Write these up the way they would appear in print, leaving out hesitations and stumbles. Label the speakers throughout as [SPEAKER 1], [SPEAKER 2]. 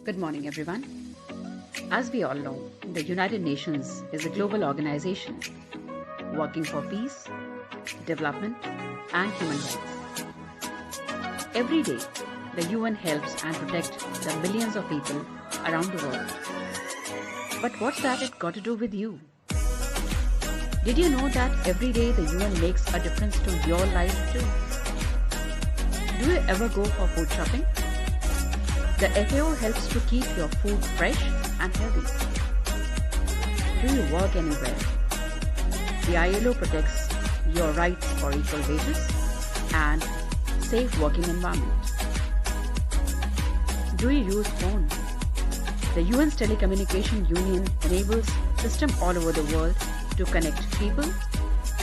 [SPEAKER 1] Good morning, everyone. As we all know, the United Nations is a global organization working for peace, development, and human rights. Every day, the UN helps and protects the millions of people around the world. But what's that got to do with you? Did you know that every day the UN makes a difference to your life too? Do you ever go for food shopping? The FAO helps to keep your food fresh and healthy. Do you work anywhere? The ILO protects your rights for equal wages and safe working environment. Do you use phone? The UN's Telecommunication Union enables system all over the world to connect people,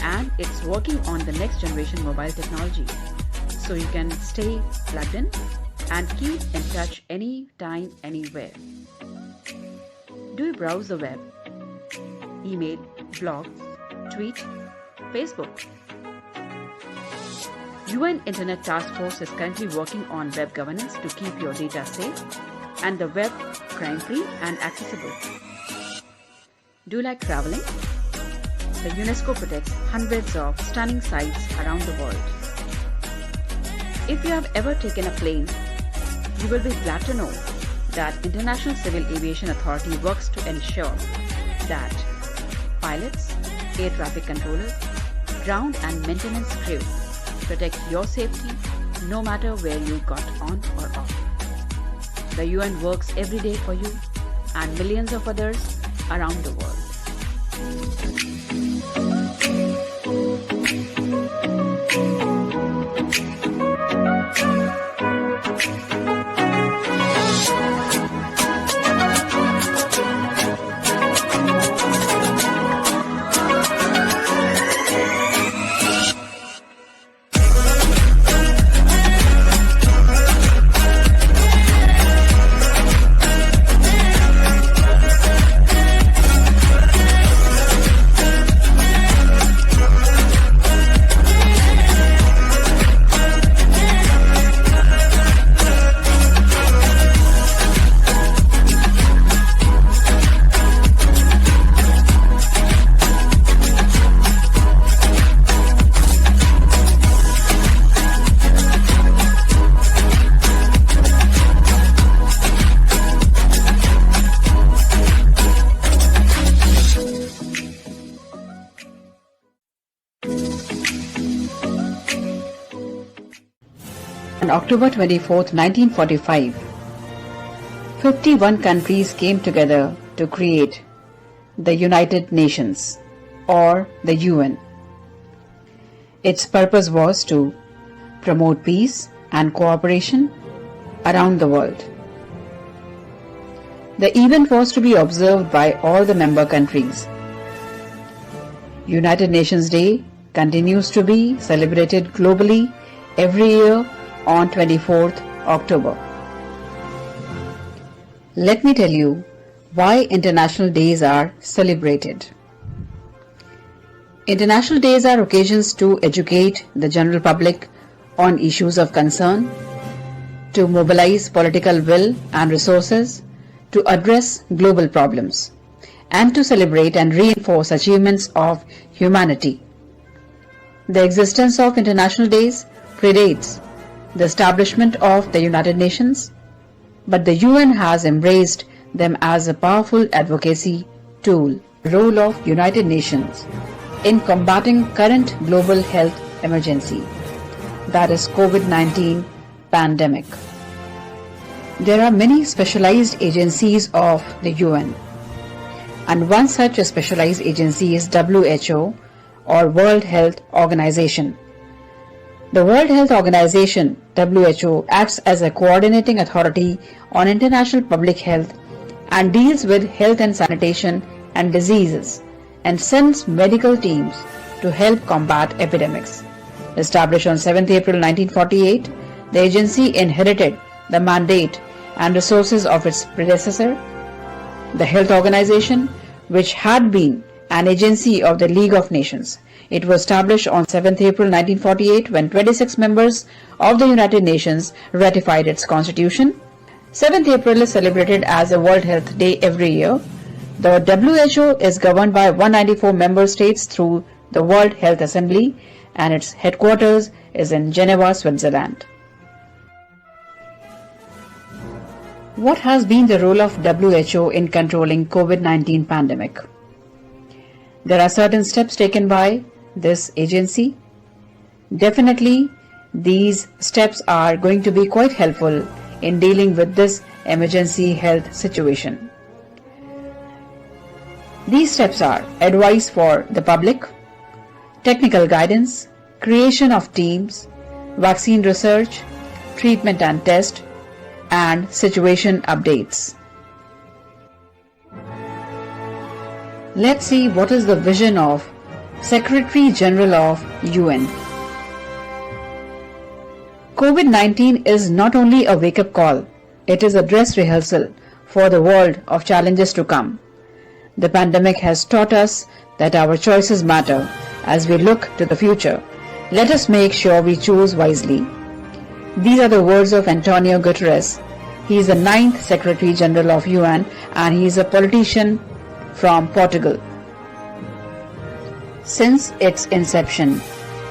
[SPEAKER 1] and it's working on the next generation mobile technology, so you can stay plugged in and keep in touch anytime, anywhere. Do you browse the web? Email, blog, tweet, Facebook? UN Internet Task Force is currently working on web governance to keep your data safe and the web crime-free and accessible. Do you like traveling? The UNESCO protects hundreds of stunning sites around the world. If you have ever taken a plane, you will be glad to know that International Civil Aviation Authority works to ensure that pilots, air traffic controllers, ground and maintenance crew protect your safety no matter where you got on or off. The UN works every day for you and millions of others around the world. On October 24, 1945, 51 countries came together to create the United Nations, or the UN. Its purpose was to promote peace and cooperation around the world. The event was to be observed by all the member countries. United Nations Day continues to be celebrated globally every year on 24th October. Let me tell you why International Days are celebrated. International Days are occasions to educate the general public on issues of concern, to mobilize political will and resources to address global problems, and to celebrate and reinforce achievements of humanity. The existence of International Days predates the establishment of the United Nations, but the UN has embraced them as a powerful advocacy tool. The role of United Nations in combating current global health emergency, that is COVID-19 pandemic. There are many specialized agencies of the UN, and one such a specialized agency is WHO, or World Health Organization. The World Health Organization, WHO, acts as a coordinating authority on international public health and deals with health and sanitation and diseases, and sends medical teams to help combat epidemics. Established on 7th April 1948, the agency inherited the mandate and resources of its predecessor, the Health Organization, which had been an agency of the League of Nations. It was established on 7th April 1948 when 26 members of the United Nations ratified its constitution, 7th April is celebrated as a World Health Day every year. The WHO is governed by 194 member states through the World Health Assembly, and its headquarters is in Geneva, Switzerland. What has been the role of WHO in controlling COVID-19 pandemic? There are certain steps taken by this agency. Definitely, these steps are going to be quite helpful in dealing with this emergency health situation. These steps are advice for the public, technical guidance, creation of teams, vaccine research, treatment and test, and situation updates. Let's see what is the vision of Secretary General of UN. COVID-19 is not only a wake-up call, it is a dress rehearsal for the world of challenges to come. The pandemic has taught us that our choices matter. As we look to the future, let us make sure we choose wisely. These are the words of Antonio Guterres. He is the 9th Secretary General of UN and he is a politician from Portugal. Since its inception,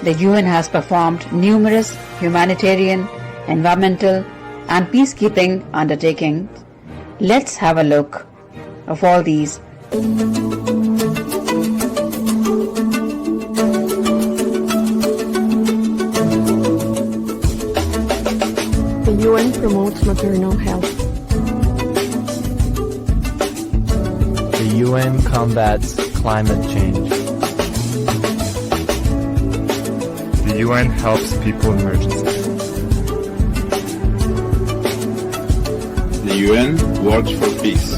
[SPEAKER 1] the UN has performed numerous humanitarian, environmental and peacekeeping undertakings. Let's have a look of all these.
[SPEAKER 2] The UN promotes maternal health.
[SPEAKER 3] The UN combats climate change.
[SPEAKER 4] The UN helps people in emergencies.
[SPEAKER 5] The UN works for peace.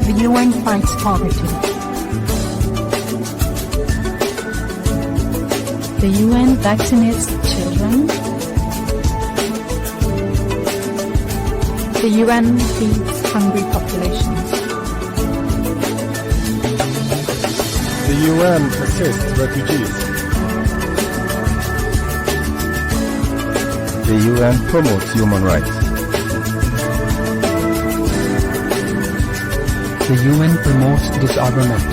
[SPEAKER 2] The UN fights poverty.
[SPEAKER 6] The UN vaccinates children.
[SPEAKER 2] The UN feeds hungry populations.
[SPEAKER 7] The UN assists refugees. The UN promotes human rights.
[SPEAKER 8] The UN promotes disarmament.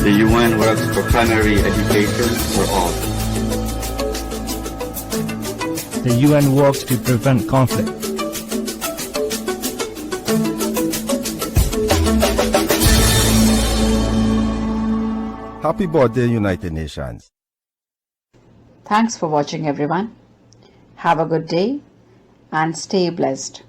[SPEAKER 5] The UN works for primary education for all.
[SPEAKER 8] The UN works to prevent conflict.
[SPEAKER 7] Happy birthday, United Nations.
[SPEAKER 1] Thanks for watching everyone. Have a good day and stay blessed.